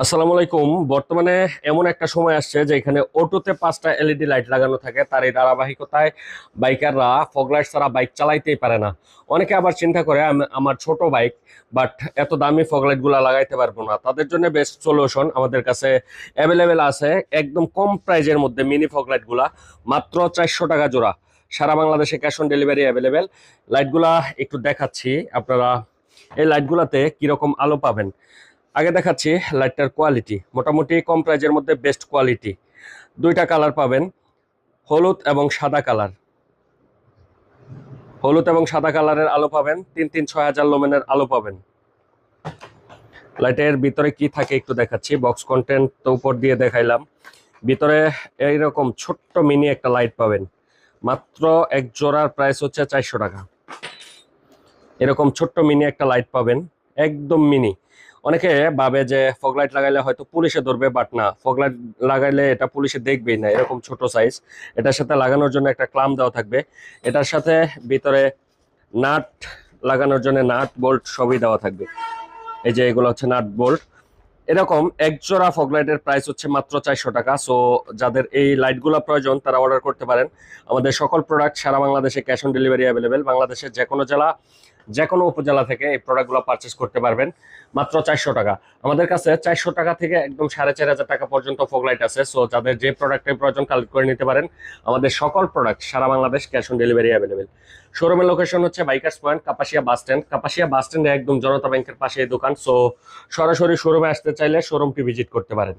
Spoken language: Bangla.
আসসালামু আলাইকুম। বর্তমানে এমন একটা সময় আসছে যে এখানে অটোতে 5টা এলইডি লাইট লাগানো থাকে। তার এই ধারাবাহিকতায় বাইকাররা ফগ লাইট ছাড়া বাইক চালাইতেই পারে না। অনেকে আবার চিন্তা করে আমার ছোট বাইক, বাট এত দামি ফগ লাইট গুলা লাগাইতে পারবো না। তাদের জন্য বেস্ট সলিউশন আমাদের কাছে অ্যাভেলেবেল আছে একদম কম প্রাইজের মধ্যে। মিনি ফগ লাইট গুলা মাত্র 400 টাকা জোড়া। সারা বাংলাদেশে ক্যাশ অন ডেলিভারি অ্যাভেলেবেল। লাইটগুলা একটু দেখাচ্ছি আপনারা। এই লাইটগুলাতে কিরকম আলো পাবেন আগে দেখাচ্ছি। লাইটটার কোয়ালিটি মোটামুটি কম প্রাইজের মধ্যে বেস্ট কোয়ালিটি। দুইটা কালার পাবেন, হলুদ এবং সাদা কালার। হলুদ এবং সাদা কালারের আলো পাবেন, 3-6 হাজার লোমেনের আলো পাবেন। লাইটের ভিতরে কি থাকে একটু দেখাচ্ছি। বক্স কন্টেন্ট তো উপর দিয়ে দেখাইলাম। ভিতরে এইরকম ছোট্ট মিনি একটা লাইট পাবেন। মাত্র এক জোড়ার প্রাইস হচ্ছে 400 টাকা। এরকম ছোট্ট মিনি একটা লাইট পাবেন, একদম মিনি। অনেকে ভাবে যে ফগ লাইট লাগাইলে হয়তো পুলিশে ধরবে, বাট না, ফগ লাইট লাগাইলে এটা পুলিশে দেখবেই না। এরকম ছোট সাইজ। এটার সাথে লাগানোর জন্য একটা ক্লাম দেওয়া থাকবে। এটার সাথে ভিতরে নাট লাগানোর জন্য নাট বোল্ট সবই দেওয়া থাকবে। এই যে এগুলো হচ্ছে নাট বোল্ট। এরকম এক জোড়া ফগ লাইটের প্রাইস হচ্ছে মাত্র 400 টাকা। সো যাদের এই লাইটগুলো প্রয়োজন তারা অর্ডার করতে পারেন। আমাদের সকল প্রোডাক্ট সারা বাংলাদেশে ক্যাশ অন ডেলিভারি অ্যাভেলেবেল। বাংলাদেশের যে কোনো জেলা, যে কোনো উপজেলা থেকে এই প্রোডাক্টগুলো পারচেস করতে পারবেন মাত্র 400 টাকা। আমাদের কাছে 400 টাকা থেকে একদম 4500 টাকা পর্যন্ত ফগ লাইট আছে। সো যাদের যে প্রোডাক্টের প্রয়োজন কালেক্ট করে নিতে পারেন। আমাদের সকল প্রোডাক্ট সারা Bangladesh cash on delivery available. শোরুমের লোকেশন হচ্ছে bikers point, Kapasia bus stand. Kapasia bus স্ট্যান্ডে একদম জনতা ব্যাংকের পাশে এই দোকান। সো সরাসরি শোরুমে আসতে চাইলে শোরুমটি ভিজিট করতে পারেন।